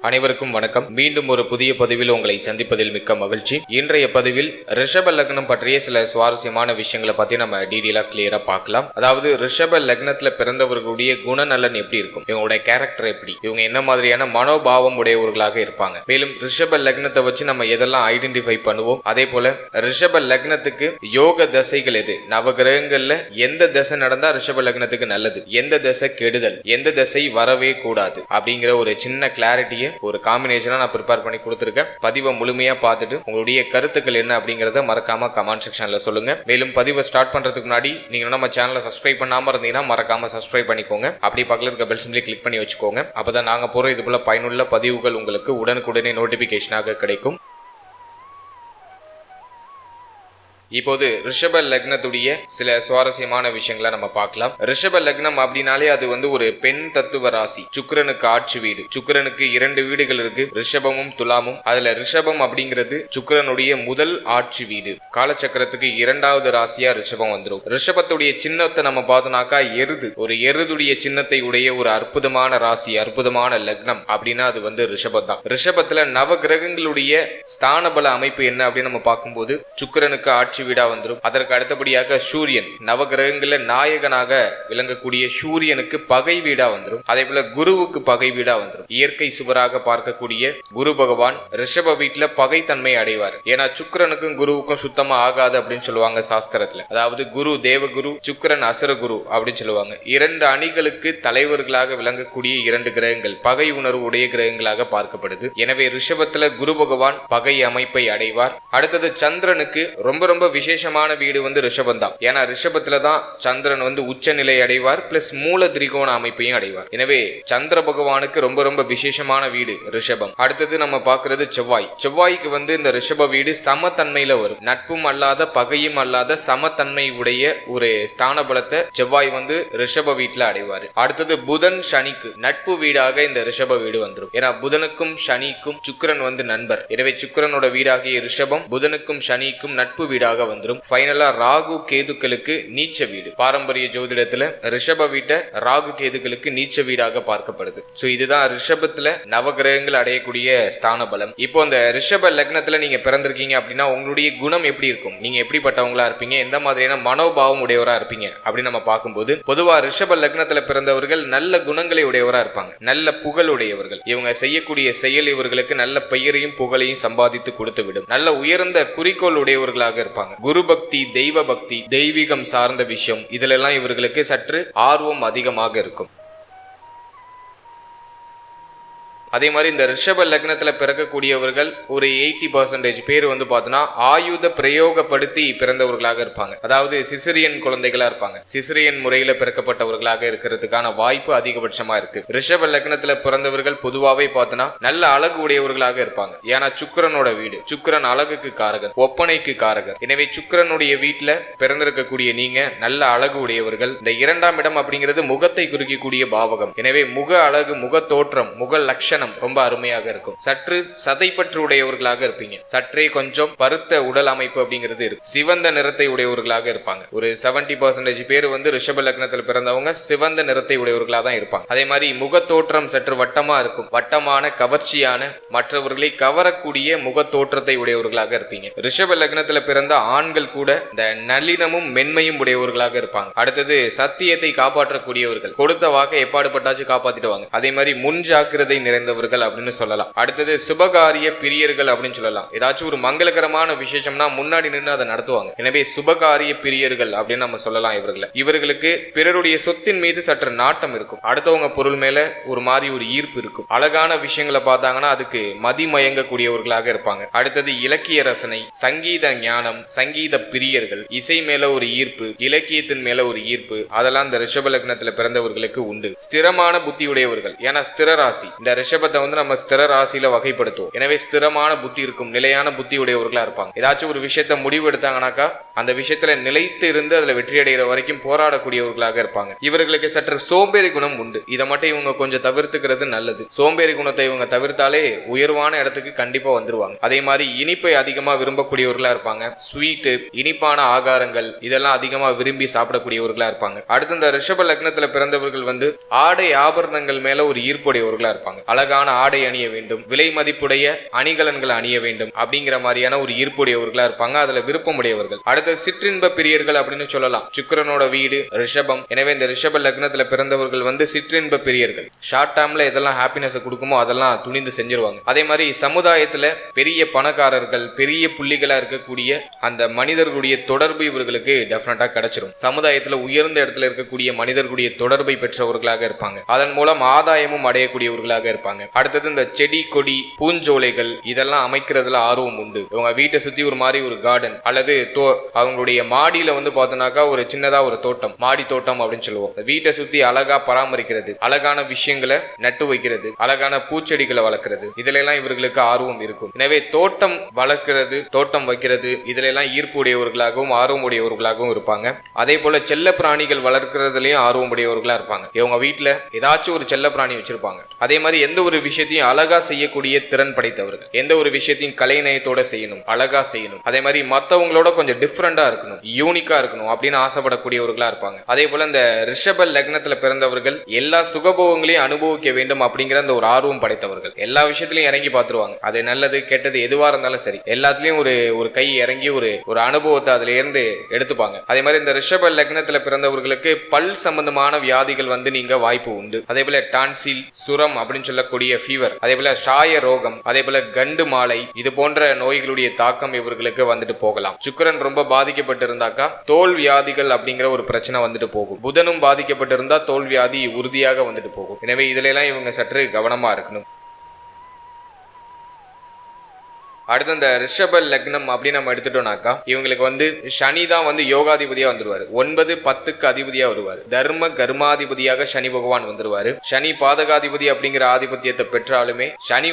அனைவருக்கும் வணக்கம். மீண்டும் ஒரு புதிய பதிவில் உங்களை சந்திப்பதில் மிக்க மகிழ்ச்சி. இன்றைய பதிவில் ரிஷப லக்னம் பற்றிய சில சுவாரஸ்யமான விஷயங்களை பத்தி நம்ம டீடெயிலா கிளியரா பார்க்கலாம். அதாவது ரிஷப லக்னத்துல பிறந்தவர்களுடைய குணநலன் எப்படி இருக்கும், இவங்களுடைய கேரக்டர் எப்படி, இவங்க என்ன மாதிரியான மனோபாவம் உடையவர்களாக இருப்பாங்க, மேலும் ரிஷப லக்னத்தை வச்சு நம்ம எதெல்லாம் ஐடென்டிஃபை பண்ணுவோம், அதே போல ரிஷப லக்னத்துக்கு யோக தசைகள் எது, நவகிரகங்கள்ல எந்த தசை நடந்தா ரிஷப லக்னத்துக்கு நல்லது, எந்த தசை கெடுதல், எந்த தசை வரவே கூடாது அப்படிங்கிற ஒரு சின்ன கிளாரிட்டியை ஒரு காம்பினேஷனா நான் ப்ரிப்பேர் பண்ணி கொடுத்திருக்கேன். பதிவை முழுமையா பார்த்துட்டு உங்களுடைய கருத்துக்கள் என்ன அப்படிங்கறத மறக்காம கமெண்ட் செக்ஷன்ல சொல்லுங்க. மேலும் பதிவை ஸ்டார்ட் பண்றதுக்கு முன்னாடி நீங்க நம்ம சேனலை சப்ஸ்கிரைப் பண்ணாம இருந்தீங்கன்னா மறக்காம சப்ஸ்கிரைப் பண்ணிக்கோங்க. அப்படி பக்கத்துல இருக்க பெல் சிம்பலை கிளிக் பண்ணி வச்சுக்கோங்க. அப்பதான் நாங்க போற இது போல பயனுள்ள பதிவுகள் உங்களுக்கு உடனுக்குடனே நோட்டிபிகேஷனாக கிடைக்கும். இப்போது ரிஷப லக்னத்துடைய சில சுவாரஸ்யமான விஷயங்களை நம்ம பார்க்கலாம். ரிஷப லக்னம் அப்படின்னாலே அது ஒரு பெண் தத்துவ ராசி. சுக்கிரனுக்கு ஆட்சி வீடு. சுக்கிரனுக்கு 2 வீடுகள் இருக்கு, ரிஷபமும் துலாமும். அதுல ரிஷபம் அப்படிங்கிறது சுக்கிரனுடைய முதல் ஆட்சி வீடு. காலச்சக்கரத்துக்கு 2வது ராசியா ரிஷபம் வந்துடும். ரிஷபத்துடைய சின்னத்தை நம்ம பார்த்தோம்னாக்கா எருது. ஒரு எருதுடைய சின்னத்தை உடைய ஒரு அற்புதமான ராசி, அற்புதமான லக்னம் அப்படின்னா அது ரிஷபம் தான். ரிஷபத்துல நவ கிரகங்களுடைய ஸ்தான பல அமைப்பு என்ன அப்படின்னு நம்ம பார்க்கும்போது சுக்கிரனுக்கு ஆட்சி வீடா வந்துடும். அதற்கு அடுத்தபடியாக சூரியன், நவகிரகங்கள நாயகனாக விளங்கக்கூடிய சூரியனுக்கு பகை வீடா வந்துடும். அதே போல குருவுக்கு பகை வீடா வந்துடும். இயற்கை சுவராக பார்க்கக்கூடிய குரு பகவான் ரிஷப வீட்டுல பகைத்தன்மை அடைவார். ஏன்னா சுக்கிரனுக்கும் குருவுக்கும் சுத்தமா ஆகாது அப்படின்னு சொல்லுவாங்க சாஸ்திரத்துல. அதாவது குரு தேவகுரு, சுக்கிரன் அசுர குரு அப்படின்னு சொல்லுவாங்க. 2 அணிகளுக்கு தலைவர்களாக விளங்கக்கூடிய 2 கிரகங்கள் பகை உணர்வு உடைய கிரகங்களாக பார்க்கப்படுது. எனவே ரிஷபத்துல குரு பகவான் பகை அமைப்பை அடைவார். அடுத்தது சந்திரனுக்கு ரொம்ப விசேஷமான வீடு ரிஷபம் தான். ஏன்னா ரிஷபத்துல தான் சந்திரன் உச்ச நிலை அடைவார், பிளஸ் மூல திரிகோண அமைப்பையும் அடைவார். எனவே சந்திர பகவானுக்கு ரொம்ப விசேஷமான வீடு ரிஷபம். அடுத்தது நம்ம பார்க்கிறது செவ்வாய். செவ்வாய்க்கு இந்த ரிஷப வீடு சமத்தன்மையில வரும். நட்பும் அல்லாத பகையும் அல்லாத சமத்தன்மை உடைய ஒரு ஸ்தான பலத்தை செவ்வாய் ரிஷப வீட்டுல அடைவார். அடுத்தது புதன் சனிக்கு நட்பு வீடாக இந்த ரிஷப வீடு வந்துடும். ஏன்னா புதனுக்கும் சனிக்கும் சுக்கிரன் நண்பர். எனவே சுக்கிரனோட வீடாகிய ரிஷபம் புதனுக்கும் சனிக்கும் நட்பு வீடாக வந்துரும். ஃபைனலா ராகு கேதுக்களுக்கு நீச்ச வீடு. பாரம்பரிய ஜோதிடத்துல ரிஷப வீட்டை ராகு கேதுக்களுக்கு நீச்ச வீடாக பார்க்கப்படுது. சோ இதுதான் ரிஷபத்துல நவகிரகங்கள் அடையக்கூடிய ஸ்தான பலம். இப்போ இந்த ரிஷப லக்னத்துல நீங்க பிறந்திருக்கீங்க அப்படின்னா உங்களுடைய குணம் எப்படி இருக்கும், நீங்க எப்படிப்பட்டவங்களா இருப்பீங்க, எந்த மாதிரியான மனோபாவம் உடையவரா இருப்பீங்க அப்படின்னு நம்ம பார்க்கும்போது பொதுவா ரிஷப லக்னத்துல பிறந்தவர்கள் நல்ல குணங்களை உடையவரா இருப்பாங்க, நல்ல புகழ் உடையவர்கள். இவங்க செய்யக்கூடிய செயல் இவர்களுக்கு நல்ல பெயரையும் புகழையும் சம்பாதித்து கொடுத்து விடும். நல்ல உயர்ந்த குறிக்கோள் உடையவர்களாக இருப்பாங்க. குரு பக்தி, தெய்வ பக்தி, தெய்வீகம் சார்ந்த விஷயம் இதிலெல்லாம் இவர்களுக்கு சற்று ஆர்வம் அதிகமாக இருக்கும். அதே மாதிரி இந்த ரிஷப லக்னத்துல பிறக்கக்கூடியவர்கள் ஒரு 80% பேர் பார்த்தோன்னா ஆயுத பிரயோகப்படுத்தி பிறந்தவர்களாக இருப்பாங்க. அதாவது சிசரியன் குழந்தைகளா இருப்பாங்க. சிசரியன் முறையில பிறக்கப்பட்டவர்களாக இருக்கிறதுக்கான வாய்ப்பு அதிகபட்சமா இருக்கு. ரிஷப லக்னத்துல பிறந்தவர்கள் பொதுவாவே பார்த்தோன்னா நல்ல அழகு உடையவர்களாக இருப்பாங்க. ஏன்னா சுக்கிரனோட வீடு. சுக்கிரன் அழகுக்கு காரகர், ஒப்பனைக்கு காரகர். எனவே சுக்கிரனுடைய வீட்டுல பிறந்திருக்கக்கூடிய நீங்க நல்ல அழகு உடையவர்கள். இந்த 2ஆம் இடம் அப்படிங்கிறது முகத்தை குறிக்கக்கூடிய பாவகம். எனவே முக அழகு, முக தோற்றம், முக லட்சணம் ரொம்ப அருமையாக இருக்கும். சற்று சதைப்பற்று உடையவர்களாக இருப்பீங்க. சற்றே கொஞ்சம் பருத்த உடல் அமைப்பு அப்படிங்கிறது இருக்கு. சிவந்த நிறத்தை உடையவர்களாக இருப்பாங்க. ஒரு 70% பேர் ரிஷப லக்னத்தில் பிறந்தவங்க சிவந்த நிறத்தை உடையவர்களாக தான் இருப்பாங்க. அதே மாதிரி முக தோற்றம் சற்று வட்டமா இருக்கும். வட்டமான கவர்ச்சியான மற்றவர்களை கவரக்கூடிய முக தோற்றத்தை உடையவர்களாக இருப்பீங்க. ரிஷப லக்னத்தில் பிறந்த ஆண்கள் கூட இந்த நல்லினமும் மென்மையும் உடையவர்களாக இருப்பாங்க. அடுத்தது சத்தியத்தை காப்பாற்றக்கூடியவர்கள். கொடுத்த வாக்கை எப்பாடுபட்டாச்சும் காப்பாத்திடுவாங்க. அதே மாதிரி முன் ஜாக்கிரதை நிறைந்த அப்படின்னு சொல்லலாம். அடுத்தது சுபகாரிய பிரியர்கள் அப்படின்னு சொல்லலாம். ஏதாச்சும் ஒரு மங்களகரமான விசேஷம்னா முன்னாடி நின்று அதை நடத்துவாங்க. எனவே சுபகாரிய பிரியர்கள் அப்படின்னு நம்ம சொல்லலாம். இவர்களுக்கு பிறருடைய சொத்தின் மீது சற்று நாட்டம் இருக்கும். அடுத்தவங்க பொருள் மேல ஒரு மாதிரி ஒரு ஈர்ப்பு இருக்கும். அழகான விஷயங்களை பார்த்தாங்கன்னா அதுக்கு மதிமயங்கக்கூடியவர்களாக இருப்பாங்க. அடுத்தது இலக்கிய ரசனை, சங்கீத ஞானம், சங்கீத பிரியர்கள், இசை மேல ஒரு ஈர்ப்பு, இலக்கியத்தின் மேல ஒரு ஈர்ப்பு, அதெல்லாம் இந்த ரிஷப லக்னத்துல பிறந்தவர்களுக்கு உண்டு. ஸ்திரமான புத்தி உடையவர்கள். ஏன்னா ஸ்திர ராசி. இந்த ரிஷபத்தை நம்ம ஸ்திர ராசியில வகைப்படுத்துவோம். எனவே ஸ்திரமான புத்தி இருக்கும், நிலையான புத்தி உடையவர்களா இருப்பாங்க. ஏதாச்சும் ஒரு விஷயத்த முடிவு எடுத்தாங்கன்னாக்கா அந்த விஷயத்துல நிலைத்து இருந்து அதுல வெற்றி அடைகிற வரைக்கும் போராடக்கூடியவர்களாக இருப்பாங்க. இவர்களுக்கு சற்று சோம்பேறி குணம் உண்டு. இதை மட்டும் இவங்க கொஞ்சம் தவிர்த்துக்கிறது நல்லது. சோம்பேறி குணத்தை இவங்க தவிர்த்தாலே உயர்வான இடத்துக்கு கண்டிப்பா வந்துருவாங்க. அதே மாதிரி இனிப்பை அதிகமா விரும்பக்கூடியவர்களா இருப்பாங்க. ஸ்வீட்டு, இனிப்பான ஆகாரங்கள் இதெல்லாம் அதிகமா விரும்பி சாப்பிடக்கூடியவர்களா இருப்பாங்க. அடுத்து இந்த ரிஷப லக்னத்துல பிறந்தவர்கள் ஆடை ஆபரணங்கள் மேல ஒரு ஈர்ப்புடையவர்களா இருப்பாங்க. அழகான அழகான ஆடை அணிய வேண்டும், விலை மதிப்புடைய அணிகலன்கள் அணிய வேண்டும் அப்படிங்கிற மாதிரியான ஒரு ஈர்ப்புடையவர்களா இருப்பாங்க. அதுல விருப்பமுடையவர்கள். அடுத்த சிற்றின்ப பிரியர்கள் அப்படின்னு சொல்லலாம். சுக்கிரனோட வீடு ரிஷபம். எனவே இந்த ரிஷப லக்னத்துல பிறந்தவர்கள் சிற்றின்ப பிரியர்கள். ஷார்ட் டேர்ம்ல எதெல்லாம் ஹாப்பினஸ் கொடுக்குமோ அதெல்லாம் துணிந்து செஞ்சிருவாங்க. அதே மாதிரி சமுதாயத்துல பெரிய பணக்காரர்கள், பெரிய புள்ளிகளா இருக்கக்கூடிய அந்த மனிதர்களுடைய தொடர்பு இவர்களுக்கு டெஃபினட்டா கிடைச்சிரும். சமுதாயத்துல உயர்ந்த இடத்துல இருக்கக்கூடிய மனிதர்களுடைய தொடர்பை பெற்றவர்களாக இருப்பாங்க. அதன் மூலம் ஆதாயமும் அடையக்கூடியவர்களாக இருப்பாங்க. அடுத்தது இந்த செடி கொடி பூஞ்சோலைகள் இதெல்லாம் அமைக்கிறதுல ஆர்வம் உண்டு. இவங்க வீட்டை சுத்தி ஒரு மாதிரி ஒரு கார்டன் அல்லது அவங்களுடைய மாடியில பார்த்தோம்னாக்கா ஒரு சின்னதா ஒரு தோட்டம், மாடி தோட்டம் அப்படின்னு சொல்லுவோம். வீட்டை சுத்தி அழகா பராமரிக்கிறது, அழகான விஷயங்களை நட்டு வைக்கிறது, அழகான பூச்செடிகளை வளர்க்கிறது, இதுல எல்லாம் இவர்களுக்கு ஆர்வம் இருக்கும். எனவே தோட்டம் வளர்க்கிறது, தோட்டம் வைக்கிறது, இதுல எல்லாம் ஈர்ப்பு உடையவர்களாகவும் ஆர்வம் உடையவர்களாகவும் இருப்பாங்க. அதே போல செல்ல பிராணிகள் வளர்க்கிறதுலயும் ஆர்வம் உடையவர்களா இருப்பாங்க. இவங்க வீட்டுல ஏதாச்சும் ஒரு செல்ல பிராணி வச்சிருப்பாங்க. அதே மாதிரி எந்த ஒரு விஷயத்தையும் அழகா செய்யக்கூடிய திறன் படைத்தவர்கள். எந்த ஒரு விஷயத்தையும் கலைநயத்தோட செய்யணும், அழகா செய்யணும். அதே மாதிரி மற்றவங்களோட கொஞ்சம் டிஃப்ரெண்டா இருக்கணும், யூனிக்கா இருக்கணும் அப்படின்னு ஆசைப்படக்கூடியவர்களா இருப்பாங்க. அதே போல இந்த ரிஷப லக்னத்துல பிறந்தவர்கள் எல்லா சுகபோகங்களையும் அனுபவிக்க வேண்டும் அப்படிங்கிற அந்த ஒரு ஆர்வம் படைத்தவர்கள். எல்லா விஷயத்திலையும் இறங்கி பார்த்துருவாங்க. அது நல்லது கெட்டது எதுவா இருந்தாலும் சரி, எல்லாத்துலயும் ஒரு கை இறங்கி ஒரு அனுபவத்தை அதுல இருந்து எடுத்துப்பாங்க. அதே மாதிரி இந்த ரிஷப லக்னத்துல பிறந்தவர்களுக்கு பல் சம்பந்தமான வியாதிகள் நீங்க வாய்ப்பு உண்டு. அதே போல டான்சில், சுரம் அப்படின்னு சொல்லக்கூடிய ஃபீவர், அதே போல ஷாய ரோகம், அதே போல கண்டு மாலை, இது போன்ற நோய்களுடைய தாக்கம் இவர்களுக்கு போகலாம். சுக்கிரன் ரொம்ப பாதிக்கப்பட்டு இருந்தாக்கா தோல் வியாதிகள் அப்படிங்கிற ஒரு பிரச்சனை போகும். புதனும் பாதிக்கப்பட்டிருந்தா தோல் வியாதி உறுதியாக போகும். எனவே இதுல எல்லாம் இவங்க சற்று கவனமா இருக்கணும். அடுத்து இந்த ரிஷப லக்னம் அப்படின்னு நம்ம எடுத்துட்டோம்னாக்கா இவங்களுக்கு சனி தான் யோகாதிபதியா வந்துருவாரு. 9, 10க்கு அதிபதியா வருவாரு. தர்ம கர்மாதிபதியாக சனி பகவான் வந்துருவாரு. சனி பாதகாதிபதி அப்படிங்கிற ஆதிபத்தியத்தை பெற்றாலுமே சனி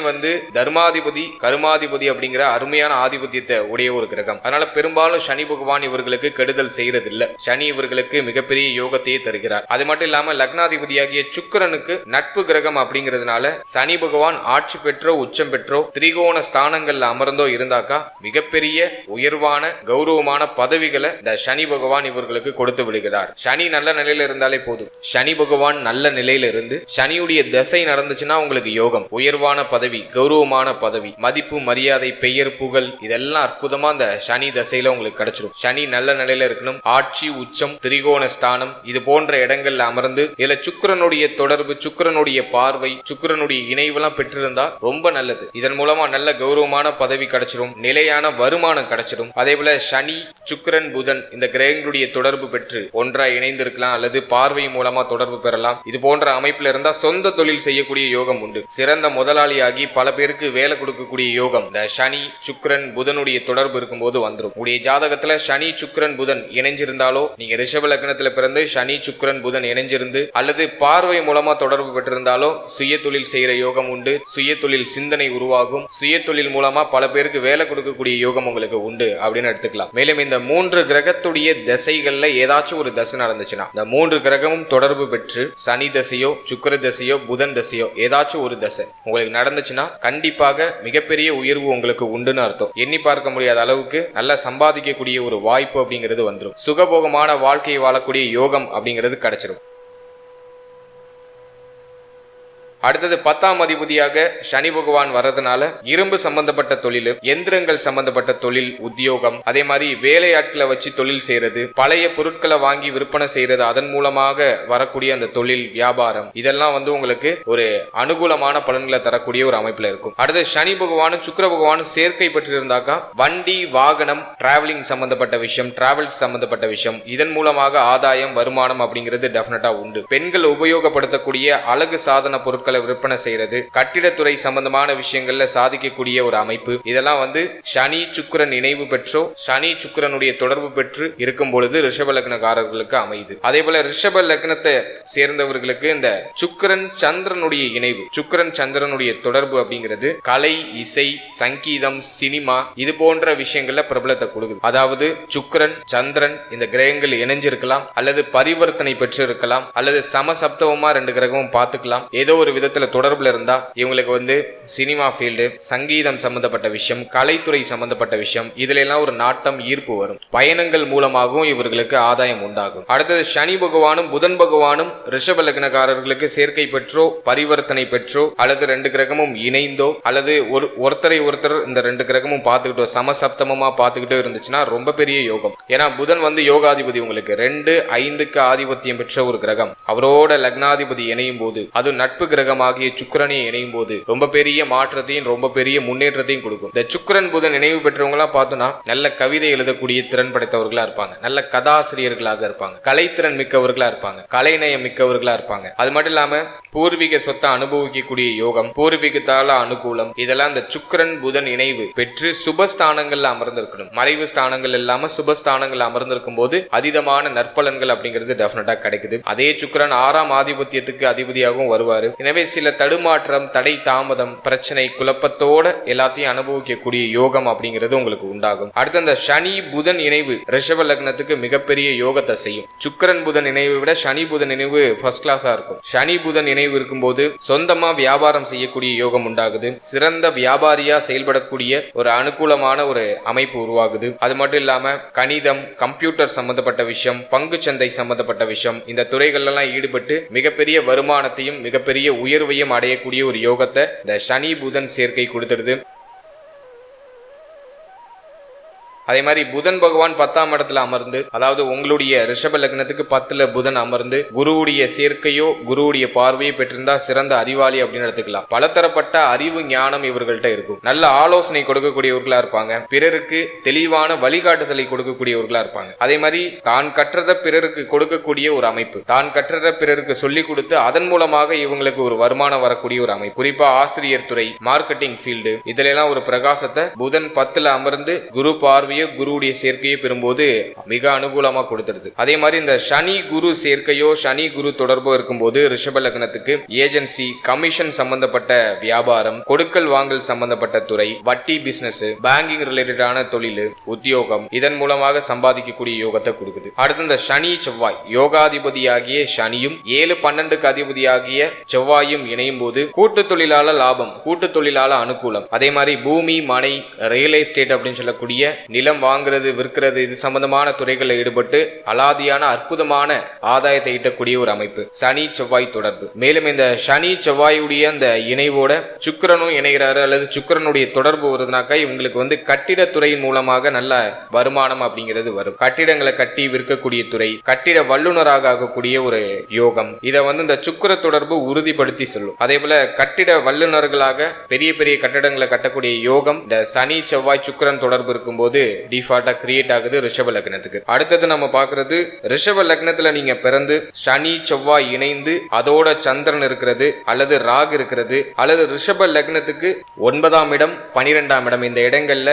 தர்மாதிபதி கர்மாதிபதி அப்படிங்கிற அருமையான ஆதிபத்தியத்தை உடைய ஒரு கிரகம். அதனால பெரும்பாலும் சனி பகவான் இவர்களுக்கு கெடுதல் செய்யறது இல்ல. சனி இவர்களுக்கு மிகப்பெரிய யோகத்தையே தருகிறார். அது மட்டும் இல்லாம லக்னாதிபதியாகிய சுக்கிரனுக்கு நட்பு கிரகம் அப்படிங்கிறதுனால சனி பகவான் ஆட்சி பெற்றோ உச்சம் பெற்றோ திரிகோண ஸ்தானங்கள்ல இருந்தாக்கா மிகப்பெரிய உயர்வான கௌரவமான பதவிகளை இந்த சனி பகவான் இவர்களுக்கு கொடுத்து விடுகிறார். சனி நல்ல நிலையில இருந்தாலே போதும். சனி பகவான் நல்ல நிலையில இருந்து சனியுடைய தசை நடந்துச்சுன்னா உங்களுக்கு யோகம், உயர்வான பதவி, கௌரவமான பதவி, மதிப்பு, மரியாதை, பெயர், புகழ் இதெல்லாம் அற்புதமா இந்த சனி தசையில உங்களுக்கு கிடைச்சிடும். சனி நல்ல நிலையில இருக்கணும். ஆட்சி, உச்சம், திரிகோண ஸ்தானம் இது போன்ற இடங்கள்ல அமர்ந்து இதுல சுக்கிரனுடைய தொடர்பு, சுக்கிரனுடைய பார்வை, சுக்கிரனுடைய இணைவெல்லாம் பெற்றிருந்தா ரொம்ப நல்லது. இதன் மூலமா நல்ல கௌரவமான பதவி கிடைச்சிரும், நிலையான வருமானம் கிடைச்சிடும். அதே போல சனி, சுக்கிரன், புதன் இந்த கிரகங்களுடைய தொடர்பு பெற்று ஒன்றாய் இணைந்திருக்கலாம் அல்லது பார்வை மூலமா தொடர்பு பெறலாம். இது போன்ற அமைப்புல இருந்தா சொந்த தொழில் செய்யக்கூடிய யோகம் உண்டு. சிறந்த முதலாளியாகி பல பேருக்கு வேலை கொடுக்கக்கூடிய யோகம் இந்த சனி, சுக்கிரன், புதனுடைய தொடர்பு இருக்கும்போது வந்துடும். உடைய ஜாதகத்துல சனி, சுக்கிரன், புதன் இணைஞ்சிருந்தாலோ நீங்க ரிஷப லக்னத்துல பிறந்து சனி, சுக்கிரன், புதன் இணைஞ்சிருந்து அல்லது பார்வை மூலமா தொடர்பு பெற்றிருந்தாலோ சுய தொழில் செய்யற யோகம் உண்டு. சுய தொழில் சிந்தனை உருவாகும். சுய தொழில் மூலமா பல பேருக்கு வேலை கொடுக்கக்கூடிய யோகம் உங்களுக்கு உண்டு அப்படின்னு எடுத்துக்கலாம். மேலும் இந்த 3 கிரகத்துடைய திசைகள்ல ஏதாச்சும் ஒரு தசை நடந்துச்சுன்னா இந்த 3 கிரகமும் தொடர்பு பெற்று சனி தசையோ சுக்கிர தசையோ புதன் தசையோ ஏதாச்சும் ஒரு தசை உங்களுக்கு நடந்துச்சுன்னா கண்டிப்பாக மிகப்பெரிய உயர்வு உங்களுக்கு உண்டுன்னு அர்த்தம். எண்ணி பார்க்க முடியாத அளவுக்கு நல்லா சம்பாதிக்கக்கூடிய ஒரு வாய்ப்பு அப்படிங்கிறது வந்துடும். சுகபோகமான வாழ்க்கையை வாழக்கூடிய யோகம் அப்படிங்கிறது கிடைச்சிடும். அடுத்தது 10ஆம் அதிபதியாக சனி பகவான் வர்றதுனால இரும்பு சம்பந்தப்பட்ட தொழில், எந்திரங்கள் சம்பந்தப்பட்ட தொழில், உத்தியோகம், அதே மாதிரி வேலையாட்களை வச்சு தொழில் செய்யறது, பழைய பொருட்களை வாங்கி விற்பனை செய்யறது, அதன் மூலமாக வரக்கூடிய அந்த தொழில் வியாபாரம் இதெல்லாம் உங்களுக்கு ஒரு அனுகூலமான பலன்களை தரக்கூடிய ஒரு அமைப்புல இருக்கும். அடுத்து சனி பகவானும் சுக்கிர பகவானும் சேர்க்கை பெற்றிருந்தாக்கா வண்டி, வாகனம், டிராவலிங் சம்பந்தப்பட்ட விஷயம், டிராவல்ஸ் சம்பந்தப்பட்ட விஷயம் இதன் மூலமாக ஆதாயம், வருமானம் அப்படிங்கிறது டெஃபினட்டா உண்டு. பெண்கள் உபயோகப்படுத்தக்கூடிய அழகு சாதன பொருட்கள் விற்பனை செய்யறது, கட்டிடத்துறை சம்பந்தமான விஷயங்கள்ல சாதிக்கக்கூடிய ஒரு அமைப்பு இதெல்லாம் சனி சுக்கிரன் இணைவு பெற்றோ சனி சுக்கிரனுடைய தொடர்பு பெற்று இருக்கும் பொழுது ரிஷப லக்னக்காரர்களுக்கு அமையுது. அதே போல ரிஷப லக்னத்தை சேர்ந்தவர்களுக்கு இந்த சுக்கிரன் சந்திரனுடைய இணைவு, சுக்கிரன் சந்திரனுடைய தொடர்பு அப்படிங்கிறது கலை, இசை, சங்கீதம், சினிமா இது போன்ற விஷயங்கள்ல பிரபலத்தை கொடுக்குது. அதாவது சுக்கிரன் சந்திரன் இந்த கிரகங்கள் இணைஞ்சிருக்கலாம் அல்லது பரிவர்த்தனை பெற்று இருக்கலாம் அல்லது சமசப்தவமா 2 கிரகமும் பார்த்துக்கலாம். ஏதோ ஒரு விதத்துல தொடர்புல இருந்தா இவங்களுக்கு வந்து சினிமா ஃபீல்டு, சங்கீதம் சம்பந்தப்பட்ட விஷயம், கலைத்துறை சம்பந்தப்பட்ட விஷயம், இதுல எல்லாம் ஒரு நாட்டம் ஈர்ப்பு வரும். பயணங்கள் மூலமாகவும் இவர்களுக்கு ஆதாயம் உண்டாகும். அடுத்தது சனி பகவானும் புதன் பகவானும் ரிஷப லக்னக்காரர்களுக்கு சேர்க்கை பெற்றோ பரிவர்த்தனை பெற்றோ அல்லது ரெண்டு கிரகமும் இணைந்தோ அல்லது ஒருத்தரை ஒருத்தர் இந்த ரெண்டு கிரகமும் பார்த்துக்கிட்டோ சமசப்தமமா பார்த்துக்கிட்டோ இருந்துச்சுன்னா ரொம்ப பெரிய யோகம். ஏன்னா புதன் வந்து யோகாதிபதி, உங்களுக்கு 2-5க்கு ஆதிபத்தியம் பெற்ற ஒரு கிரகம். அவரோட லக்னாதிபதி இணையும் போது, அது நட்பு கிரகமாகிய சுக்கிரனை இணையும் போது ரொம்ப பெரிய மாற்றத்தையும் ரொம்ப பெரிய முன்னேற்றத்தையும் கொடுக்கும். இந்த சுக்கிரன் புதன் இணைவு பெற்றவங்களா பார்த்தோம்னா நல்ல கவிதை எழுதக்கூடிய திறன் படைத்தவர்களா இருப்பாங்க, நல்ல கதாசிரியர்களாக இருப்பாங்க, கலைத்திறன் மிக்கவர்களா இருப்பாங்க, கலைநயம் மிக்கவர்களா இருப்பாங்க. அது மட்டும் இல்லாம பூர்வீக சொத்தை அனுபவிக்கக்கூடிய யோகம், பூர்வீகத்தால அனுகூலம், இதெல்லாம் இந்த சுக்கிரன் புதன் இணைவு பெற்று சுபஸ்தானங்கள்ல அமர்ந்திருக்கணும். மறைவு ஸ்தானங்கள் இல்லாம சுபஸ்தானங்கள் அமர்ந்திருக்கும் போது அதீதமான நற்பலன்கள் அப்படிங்கிறது டெஃபினட்டா கிடைக்குது. அதே சுக்கிரன் 6ஆம் ஆதிபத்தியத்துக்கு அதிபதியாகவும் வருவாரு. எனவே சில தடுமாற்றம், தடை, தாமதம், பிரச்சனை, குழப்பத்தோட எல்லாத்தையும் அனுபவிக்கக்கூடிய யோகம் அப்படிங்கிறது உங்களுக்கு உண்டாகும். அடுத்து அந்த சனி புதன் இணைவு ரிஷப லக்னத்துக்கு மிகப்பெரிய யோகத்தை செய்யும். சுக்கிரன் புதன் இணைவை விட சனி புதன் இணைவு ஃபர்ஸ்ட் கிளாஸா இருக்கும். சனி புதன் இணைவு இருக்கும்போது சொந்தமா வியாபாரம் செய்யக்கூடிய யோகம் உண்டாகுது. சிறந்த வியாபாரியா செயல்படக்கூடிய ஒரு அனுகூலமான ஒரு அமைப்பு உருவாகுது. அது மட்டும் இல்லாம கணிதம், கம்ப்யூட்டர் சம்பந்தப்பட்ட விஷயம், பங்கு சந்தை சம்பந்தப்பட்ட விஷயம், இந்த துறைகள் எல்லாம் ஈடுபட்டு மிகப்பெரிய வருமானத்தையும் மிகப்பெரிய உயர்வையும் அடையக்கூடிய ஒரு யோகத்தை இந்த சனி புதன் சேர்க்கை கொடுத்துடுது. அதே மாதிரி புதன் பகவான் 10ஆம் இடத்துல அமர்ந்து, அதாவது உங்களுடைய ரிஷப லக்னத்துக்கு 10ல புதன் அமர்ந்து குருவுடைய சேர்க்கையோ குருவுடைய பார்வையோ பெற்றிருந்தா சிறந்த அறிவாளி அப்படின்னு எடுத்துக்கலாம். பலதரப்பட்ட அறிவு ஞானம் இவர்கள்ட்ட இருக்கும். நல்ல ஆலோசனை கொடுக்கக்கூடியவர்களா இருப்பாங்க. பிறருக்கு தெளிவான வழிகாட்டுதலை கொடுக்கக்கூடியவர்களா இருப்பாங்க. அதே மாதிரி தான் கற்றத பிறருக்கு கொடுக்கக்கூடிய ஒரு அமைப்பு, தான் கற்றத பிறருக்கு சொல்லிக் கொடுத்து அதன் மூலமாக இவங்களுக்கு ஒரு வருமானம் வரக்கூடிய ஒரு அமைப்பு. குறிப்பா ஆசிரியர் துறை, மார்க்கெட்டிங் ஃபீல்டு, இதுல எல்லாம் ஒரு பிரகாசத்தை புதன் 10ல அமர்ந்து குரு பார்வையோ குருவுடைய சேர்க்கையை பெறும்போது மிக அனுகூலமா கொடுத்துருது. அதே மாதிரி இந்த சனி குரு சேர்க்கையோ சனி குரு தொடர்போ இருக்கும்போது ரிஷப லக்னத்துக்கு ஏஜென்சி, கமிஷன் சம்பந்தப்பட்ட வியாபாரம், கொடுக்கல் வாங்கல் சம்பந்தப்பட்ட துறை, வட்டி பிசினஸ், பேங்கிங் ரிலேட்டடான தொழில், உத்தியோகம், இதன் மூலமாக சம்பாதிக்கக்கூடிய யோகத்தை கொடுக்குது. அடுத்து இந்த சனி செவ்வாய் யோகாதிபதியாகிய சனியும் 7-12க்கு அதிபதியாகிய செவ்வாயும் இணையும் போது கூட்டு தொழிலாள லாபம், கூட்டு தொழிலாள அனுகூலம், அதே மாதிரி பூமி, மனை, ரியல் எஸ்டேட் அப்படின்னு சொல்லக்கூடிய நிலம் வாங்குறது, விற்கிறது, இது சம்பந்தமான துறைகளில் ஈடுபட்டு அலாதியான அற்புதமான ஆதாயத்தை ஈட்டக்கூடிய ஒரு அமைப்பு சனி செவ்வாய் தொடர்பு. மேலும் இந்த சனி செவ்வாயுடைய அந்த இணைவோட சுக்கிரனும் இணைகிறாரு அல்லது சுக்கிரனுடைய தொடர்பு வருதுனாக்கா இவங்களுக்கு வந்து கட்டிடத்துறையின் மூலமாக நல்ல வருமானம் அப்படிங்கிறது வரும். கட்டிடங்களை கட்டி விற்கக்கூடிய துறை, கட்டிட வல்லுநராக ஆகக்கூடிய ஒரு யோகம், இதை வந்து இந்த சுக்கிர தொடர்பு உறுதிப்படுத்தி சொல்லும். அதே போல கட்டிட வல்லுநர்களாக பெரிய பெரிய கட்டிடங்களை கட்டக்கூடிய யோகம் இந்த சனி செவ்வாய் சுக்கிரன் தொடர்பு இருக்கும்போது டிஃபால்ட்டா கிரியேட் ஆகுது ரிஷப லக்னத்துக்கு. அடுத்தது நம்ம பார்க்கிறது ரிஷப லக்னத்துல நீங்க பிறந்து சனி செவ்வாய் இணைந்து அதோட சந்திரன் இருக்கிறது அல்லது ராகு இருக்கிறது அல்லது ரிஷப லக்னத்துக்கு 9ஆம் இடம் 12ஆம் இடம் இந்த இடங்கள்ல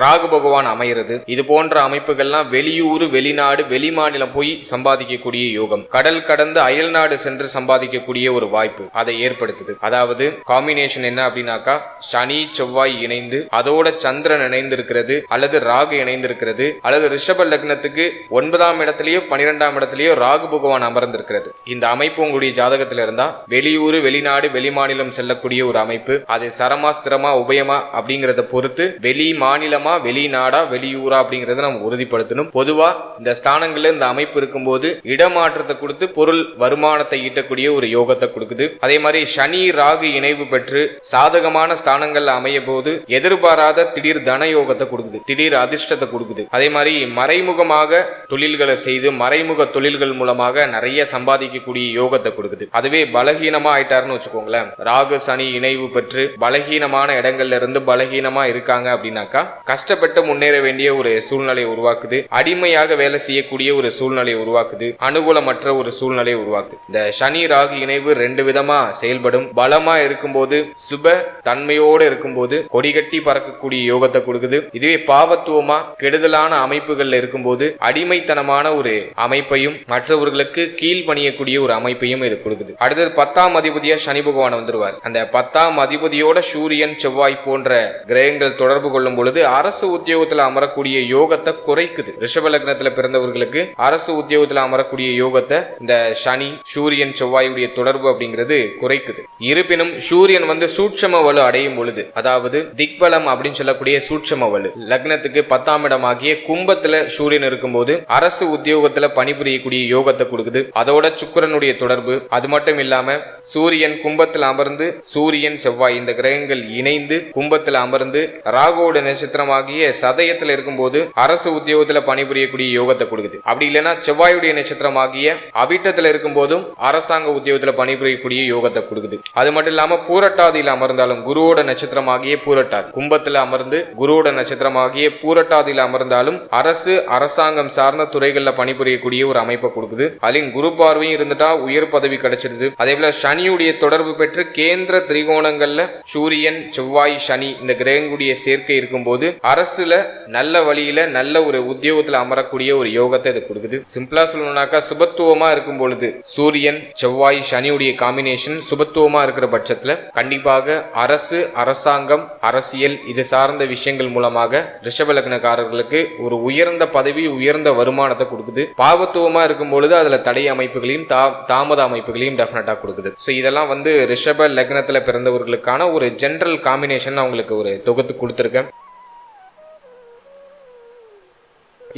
ராகு பகவான் அமைகிறது. இது போன்ற அமைப்புகள்லாம் வெளியூர், வெளிநாடு, வெளிமாநிலம் போய் சம்பாதிக்கக்கூடிய யோகம், கடல் கடந்து அயல் நாடு சென்று சம்பாதிக்கக்கூடிய ஒரு வாய்ப்பு அதை ஏற்படுத்துது. அதாவது காம்பினேஷன் என்ன அப்படின்னாக்கா சனி செவ்வாய் இணைந்து அதோட சந்திரன் இணைந்து இருக்கிறது அல்லது ராகு இணைந்திருக்கிறது அல்லது ரிஷப லக்னத்துக்கு 9ஆம் இடத்திலேயோ 12ஆம் இடத்திலேயோ ராகு பகவான் அமர்ந்திருக்கிறது. இந்த அமைப்பு உங்களுடைய ஜாதகத்தில் இருந்தா வெளியூர், வெளிநாடு, வெளிமாநிலம் செல்லக்கூடிய ஒரு அமைப்பு, அது சரமா ஸ்திரமா உபயமா அப்படிங்கறத பொறுத்து வெளி மாநிலமா வெளிநாடா வெளியூரா அப்படிங்கறத நம்ம உறுதிப்படுத்தணும். பொதுவா இந்த ஸ்தானங்கள்ல இந்த அமைப்பு இருக்கும்போது இடமாற்றத்தை கொடுத்து பொருள் வருமானத்தை ஈட்டக்கூடிய ஒரு யோகத்தை கொடுக்குது. அதே மாதிரி சனி ராகு இணைவு பெற்று சாதகமான ஸ்தானங்கள்ல அமைய போது எதிர்பாராத திடீர் தன யோகத்தை கொடுக்குது, திடீர் அதிர்ஷ்டத்தை கொடுக்குது. அதே மாதிரி மறைமுகமாக தொழில்களை செய்து மறைமுக தொழில்கள் மூலமாக நிறைய சம்பாதிக்கக்கூடிய யோகத்தை கொடுக்குது. அதுவே பலகீனமா ஆயிட்டாருன்னு வச்சுக்கோங்களேன், ராகு சனி இணைவு பெற்று பலகீனமான இடங்கள்ல இருந்து பலகீனமா இருக்காங்க அப்படின்னாக்கா கஷ்டப்பட்டு முன்னேற வேண்டிய ஒரு சூழ்நிலை உருவாக்குது, அடிமையாக வேலை செய்யக்கூடிய ஒரு சூழ்நிலை உருவாக்குது, அனுகூலமற்ற ஒரு சூழ்நிலை உருவாக்குது. இந்த சனி ராகு இணைவு 2 விதமா செயல்படும். பலமா இருக்கும்போது சுப தன்மையோடு இருக்கும்போது கொடிகட்டி பறக்கக்கூடிய யோகத்தை கொடுக்குது. இதுவே பாவத்துவ பாவத்துவமா கெடுதலான அமைப்புகள்ல இருக்கும்போது அடிமைத்தனமான ஒரு அமைப்பையும் மற்றவர்களுக்கு கீழ் பணியக்கூடிய ஒரு அமைப்பையும் இது கொடுக்குது. அடுத்தது 10ஆம் அதிபதியா சனி பகவான் வந்துருவார். அந்த 10ஆம் அதிபதியோட சூரியன் செவ்வாய் போன்ற கிரகங்கள் தொடர்பு கொள்ளும் பொழுது அரசு உத்தியோகத்துல அமரக்கூடிய யோகத்தை குறைக்குது. ரிஷப லக்னத்துல பிறந்தவர்களுக்கு அரசு உத்தியோகத்துல அமரக்கூடிய யோகத்தை இந்த சனி சூரியன் செவ்வாயுடைய தொடர்பு அப்படிங்கிறது குறைக்குது. இருப்பினும் சூரியன் சூட்சம வலு அடையும் பொழுது, அதாவது திக்பலம் அப்படின்னு சொல்லக்கூடிய சூட்சம வலு, லக்னத்துக்கு 10ஆம் இடமாகிய கும்பத்துல சூரியன் இருக்கும்போது அரசு உத்தியோகத்துல பணிபுரியக்கூடிய யோகத்தை கொடுக்குது. அதோட சுக்கிரனுடைய தொடர்பு, அது மட்டும் இல்லாம சூரியன் கும்பத்தில் அமர்ந்து சூரியன் செவ்வாய் இந்த கிரகங்கள் இணைந்து கும்பத்தில் அமர்ந்து ராகுவோட நட்சத்திரமாகிய சதயத்தில் இருக்கும்போது அரசு உத்தியோகத்துல பணிபுரியக்கூடிய யோகத்தை கொடுக்குது. அப்படி இல்லைன்னா செவ்வாயுடைய நட்சத்திரமாகிய அவிட்டத்தில் இருக்கும் போதும் அரசாங்க உத்தியோகத்துல பணிபுரியக்கூடிய யோகத்தை கொடுக்குது. அது மட்டும் இல்லாம பூரட்டாதியில் அமர்ந்தாலும் குருவோட நட்சத்திரமாகிய பூரட்டாதி கும்பத்துல அமர்ந்து குருவோட நட்சத்திரமாகிய பூரட்டாதியில் அமர்ந்தாலும் அரசு அரசாங்கம் சார்ந்த துறைகள்ல பணிபுரியக்கூடிய ஒரு அமைப்பை கொடுக்குது. அதிலும் குரு பார்வையும் இருந்துட்டா உயர் பதவி கிடைச்சிருது. அதே போல சனியுடைய தொடர்பு பெற்று கேந்திர திரிகோணங்கள்ல சூரியன் செவ்வாய் சனி இந்த கிரகங்களுடைய சேர்க்கை இருக்கும் போது அரசுல நல்ல வழியில நல்ல ஒரு உத்தியோகத்துல அமரக்கூடிய ஒரு யோகத்தை இது கொடுக்குது. சிம்பிளா சொல்லணும்னாக்கா சுபத்துவமா இருக்கும் பொழுது சூரியன் செவ்வாய் சனியுடைய காம்பினேஷன் சுபத்துவமா இருக்கிற பட்சத்துல கண்டிப்பாக அரசு அரசாங்கம் அரசியல் இது சார்ந்த விஷயங்கள் மூலமாக ரிஷப லக்னக்காரர்களுக்கு ஒரு உயர்ந்த பதவி உயர்ந்த வருமானத்தை கொடுக்குது. பாவத்துவமா இருக்கும் பொழுது அதுல தடை அமைப்புகளையும் தாமத அமைப்புகளையும் டெஃபினட்டா கொடுக்குது. ஸோ இதெல்லாம் ரிஷப லக்னத்துல பிறந்தவர்களுக்கான ஒரு ஜெனரல் காம்பினேஷன் அவங்களுக்கு ஒரு தொகுத்து கொடுத்துருக்கேன்.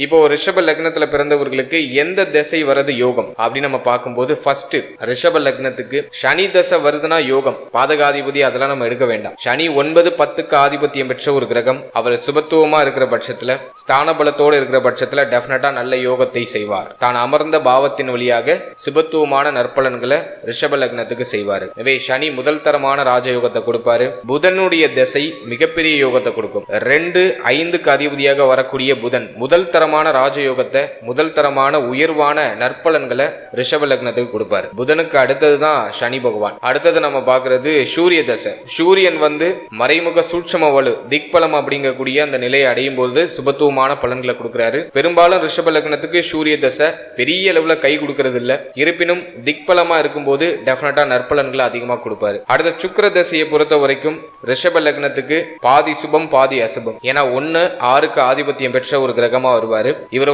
இப்போ ரிஷப லக்னத்துல பிறந்தவர்களுக்கு எந்த திசை வரது யோகம் அப்படின்னு நம்ம பார்க்கும்போது ஃபர்ஸ்ட் ரிஷப லக்னத்துக்கு சனி தசை வருதுன்னா யோகம். பாதகாதிபதி அதெல்லாம் நம்ம எடுக்க வேண்டாம். சனி 9, 10க்கு ஆதிபத்தியம் பெற்ற ஒரு கிரகம். அவர் சுபத்துவமா இருக்கிற பட்சத்துல ஸ்தான பலத்தோடு இருக்கிற பட்சத்துல டெஃபினட்டா நல்ல யோகத்தை செய்வார். தான் அமர்ந்த பாவத்தின் வழியாக சுபத்துவமான நற்பலன்களை ரிஷப லக்னத்துக்கு செய்வாரு. எனவே சனி முதல் தரமான ராஜயோகத்தை கொடுப்பாரு. புதனுடைய திசை மிகப்பெரிய யோகத்தை கொடுக்கும். 2, 5க்கு அதிபதியாக வரக்கூடிய புதன் முதல் ராஜயோகத்தை முதல் தரமான உயர்வான நற்பலன்களை ரிஷப லக்னத்துக்கு கொடுப்பாரு. புதனுக்கு அடுத்ததுதான் சனி பகவான். அடுத்தது நம்ம பார்க்கிறது சூரிய தசை. சூரியன் மறைமுக சூட்சம வலு திக்பலம் அப்படிங்கக்கூடிய அந்த நிலையை அடையும் போது சுபத்துவமான பலன்களை கொடுக்கிறாரு. பெரும்பாலும் ரிஷப லக்னத்துக்கு சூரிய தசை பெரிய அளவுல கை கொடுக்கறது இல்ல. இருப்பினும் திக்பலமா இருக்கும் போது டெஃபினட்டா நற்பலன்களை அதிகமா கொடுப்பாரு. அடுத்த சுக்கிர தசையை பொறுத்த வரைக்கும் ரிஷப லக்னத்துக்கு பாதி சுபம் பாதி அசுபம். ஏன்னா 1, 6க்கு ஆதிபத்தியம் பெற்ற ஒரு கிரகமா வருவார். இவர்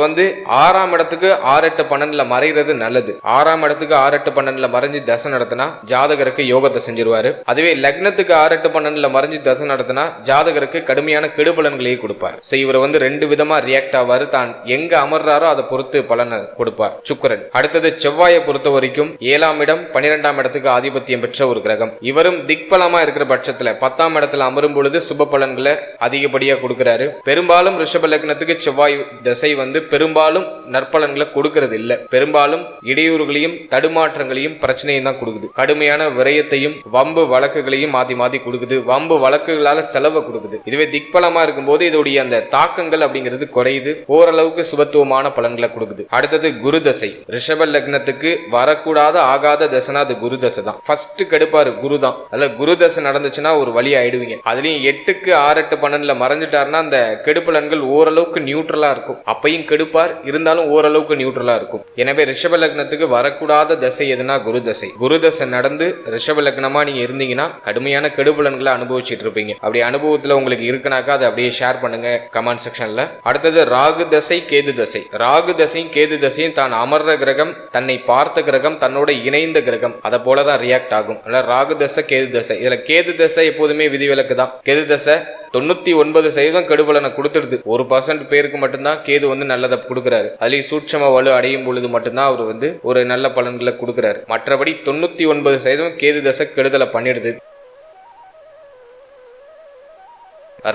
6ஆம் இடத்துக்கு 6, 8, 12 மறைகிறது நல்லது. 6ஆம் இடத்துக்கு 6, 8, 12 மறைஞ்சு தசை நடத்தினா ஜாதகருக்கு யோகத்தை செஞ்சிருவாரு. அதுவே லக்னத்துக்கு 6, 8, 12 மறைஞ்சு தசை நடத்தினா ஜாதகருக்கு கடுமையான கெடுபலன்களையே கொடுப்பார். இவர் 2 விதமா ரியாக்ட் ஆவாரு. தான் எங்க அமர்றாரோ அதை பொறுத்து பலனை கொடுப்பார் சுக்கிரன். அடுத்தது செவ்வாயை பொறுத்த வரைக்கும் 7ஆம் இடம் 12ஆம் இடத்துக்கு ஆதிபத்தியம் பெற்ற ஒரு கிரகம். இவரும் திக்பலமா இருக்கிற பட்சத்துல 10ஆம் இடத்துல அமரும் பொழுது சுப பலன்களை அதிகப்படியா கொடுக்கிறாரு. பெரும்பாலும் ரிஷப லக்னத்துக்கு செவ்வாய் தசை பெரும்பாலும் நற்பலன்களை கொடுக்கிறது இல்ல. பெரும்பாலும் இடையூறுகளையும் தடுமாற்றங்களையும் பிரச்சனையும் தான் கொடுக்குது. கடுமையான விரயத்தையும் வம்பு வழக்குகளையும் மாத்தி மாத்தி கொடுக்குது. வம்பு வழக்குகளால செலவை கொடுக்குது. இதுவே திக்பலமா இருக்கும்போது இதோடைய அந்த தாக்கங்கள் அப்படிங்கிறது குறையுது. ஓரளவுக்கு சுபத்துவமான பலன்களை கொடுக்குது. அடுத்தது குரு தசை. ரிஷப லக்னத்துக்கு வரக்கூடாத ஆகாத தசைனா அது குரு தசை தான். ஃபர்ஸ்ட் கெடுப்பாரு குரு தான். அதுல குரு தசை நடந்துச்சுன்னா ஒரு வழி ஆயிடுவீங்க. அதுலயும் 8க்கு 6, 8, 12 மறைஞ்சிட்டாருன்னா அந்த கெடுபலன்கள் ஓரளவுக்கு நியூட்ரலா இருக்கும். அப்பையும் கெடுப்பார், இருந்தாலும் ஓரளவுக்கு நியூட்ரலா இருக்கும். எனவே ரிஷப லக்னத்துக்கு வரக்கூடாத தசை எதுனா குரு தசை. குரு தசை நடந்து ரிஷப லக்னமா நீங்க இருந்தீங்கன்னா கடுமையான கெடுபலன்களை அனுபவிச்சுட்டு இருப்பீங்க. அப்படி அனுபவத்துல உங்களுக்கு இருக்குனாக்கா அதை அப்படியே ஷேர் பண்ணுங்க கமெண்ட் செக்ஷன்ல. அடுத்தது ராகு தசை கேது தசை. ராகு தசையும் கேது தசையும் தான் அமர்ற கிரகம், தன்னை பார்த்த கிரகம், தன்னோட இணைந்த கிரகம், அதை போலதான் ரியாக்ட் ஆகும். ராகு தசை கேது தசை. இதுல கேது தசை எப்போதுமே விதிவிலக்கு தான். கேது தசை 99% கெடுபலனை கொடுத்துடுது. 1% பேருக்கு மட்டும்தான் கேது நல்லதை கொடுக்கிறாரு. அதுலயும் சூட்சம வலு அடையும் பொழுது மட்டும்தான் அவர் ஒரு நல்ல பலன்களை கொடுக்கிறாரு. மற்றபடி 99% கேது தசை கெடுதலை பண்ணிடுது.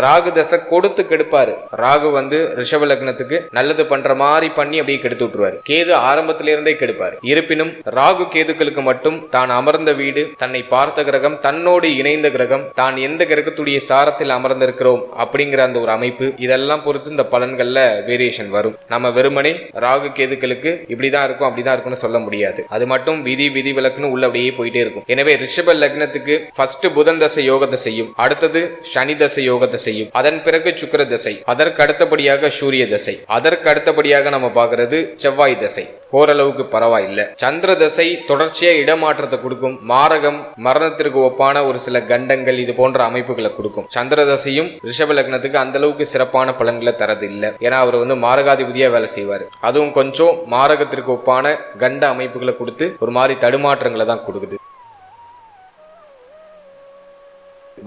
ராகு தசை கொடுத்து கெடுப்பாரு. ராகு ரிஷப லக்னத்துக்கு நல்லது பண்ற மாதிரி பண்ணி அப்படியே கெடுத்து விட்டுருவாரு. கேது ஆரம்பத்தில இருந்தே கெடுப்பாரு. இருப்பினும் ராகு கேதுக்களுக்கு மட்டும் தான் அமர்ந்த வீடு, தன்னை பார்த்த கிரகம், தன்னோடு இணைந்த கிரகம், தான் எந்த கிரகத்துடைய சாரத்தில் அமர்ந்திருக்கிறோம் அப்படிங்கிற அந்த ஒரு அமைப்பு, இதெல்லாம் பொறுத்து இந்த பலன்கள்ல வேரியேஷன் வரும். நம்ம வெறுமனே ராகு கேதுக்களுக்கு இப்படிதான் இருக்கும் அப்படிதான் இருக்கும்னு சொல்ல முடியாது. அது மட்டும் விதி விலக்குன்னு உள்ள அப்படியே போயிட்டே இருக்கும். எனவே ரிஷப லக்னத்துக்கு ஃபர்ஸ்ட் புதன் தசை யோகத்தை செய்யும். அடுத்தது சனி தசை யோகத்தை யோகத்தை செய்யும். அதன் பிறகு சுக்கிர தசை, அதற்கு அடுத்தபடியாக சூரிய தசை, அதற்கு அடுத்தபடியாக நம்ம பார்க்கிறது செவ்வாய் தசை. ஓரளவுக்கு பரவாயில்லை. சந்திர தசை தொடர்ச்சியா இடமாற்றத்தை கொடுக்கும். மாரகம், மரணத்திற்கு ஒப்பான ஒரு சில கண்டங்கள், இது போன்ற அமைப்புகளை கொடுக்கும். சந்திர தசையும் ரிஷப லக்னத்துக்கு அந்த அளவுக்கு சிறப்பான பலன்களை தரது இல்லை. ஏன்னா அவர் மாரகாதிபதியா வேலை செய்வார். அதுவும் கொஞ்சம் மாரகத்திற்கு ஒப்பான கண்ட அமைப்புகளை கொடுத்து ஒரு மாதிரி தடுமாற்றங்களை தான் கொடுக்குது.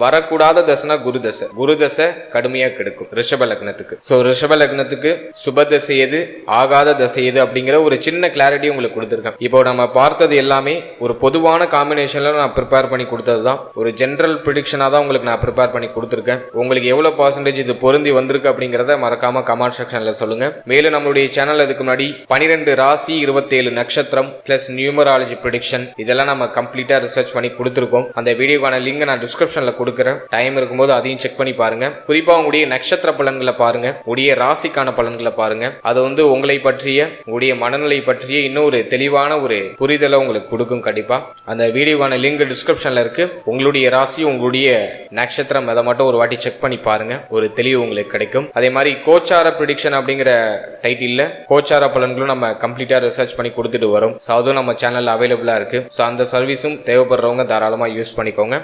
வரக்கூடாத தசைனா குரு தசை. குரு தசை கடுமையா கெடுக்கும் ரிஷப லக்னத்துக்கு. சோ ரிஷப லக்னத்துக்கு சுப தசை எது, ஆகாத தசை எது அப்படிங்கிற ஒரு சின்ன கிளாரிட்டி உங்களுக்கு கொடுத்துருக்கேன். இப்போ நம்ம பார்த்தது எல்லாமே ஒரு பொதுவான காம்பினேஷன்ல நான் ப்ரிப்பேர் பண்ணி கொடுத்தது தான். ஒரு ஜென்ரல் ப்ரிடிக்ஷனா தான் உங்களுக்கு நான் ப்ரிப்பேர் பண்ணி கொடுத்துருக்கேன். உங்களுக்கு எவ்வளவு பர்சன்டேஜ் இது பொருந்தி வந்திருக்கு அப்படிங்கிறத மறக்காம கமெண்ட் செக்ஷன்ல சொல்லுங்க. மேலும் நம்மளுடைய சேனல் அதுக்கு முன்னாடி 12 ராசி 27 நட்சத்திரம் பிளஸ் நியூமராலஜி ப்ரிடிக்ஷன் இதெல்லாம் நம்ம கம்ப்ளீட்டா ரிசர்ச் பண்ணி கொடுத்துருக்கோம். அந்த வீடியோக்கான லிங்க் நான் டிஸ்கிரிப்ஷன்ல கொடுக்குறேன். டைம் இருக்கும்போது அதையும் செக் பண்ணி பாருங்க. குறிப்பா உங்களுடைய நட்சத்திர பலன்களை பாருங்க, உங்களுடைய ராசிக்கான பலன்களை பாருங்க. அது உங்களை பற்றிய, உங்களுடைய மனநிலை பற்றிய இன்னொரு தெளிவான ஒரு புரிதலை உங்களுக்கு கொடுக்கும். கண்டிப்பா அந்த வீடியோவான லிங்க் டிஸ்கிரிப்ஷன்ல இருக்கு. உங்களுடைய ராசி, உங்களுடைய நட்சத்திரம் அதை மட்டும் ஒரு வாட்டி செக் பண்ணி பாருங்க. ஒரு தெளிவு உங்களுக்கு கிடைக்கும். அதே மாதிரி கோச்சார ப்ரிடிக்ஷன் அப்படிங்கிற டைட்டில்ல கோச்சார பலன்களும் நம்ம கம்ப்ளீட்டா ரிசர்ச் பண்ணி கொடுத்துட்டு வரும். அதுவும் நம்ம சேனல்ல அவைலபிளா இருக்கு. அந்த சர்வீஸும் தேவைப்படுறவங்க தாராளமா யூஸ் பண்ணிக்கோங்க.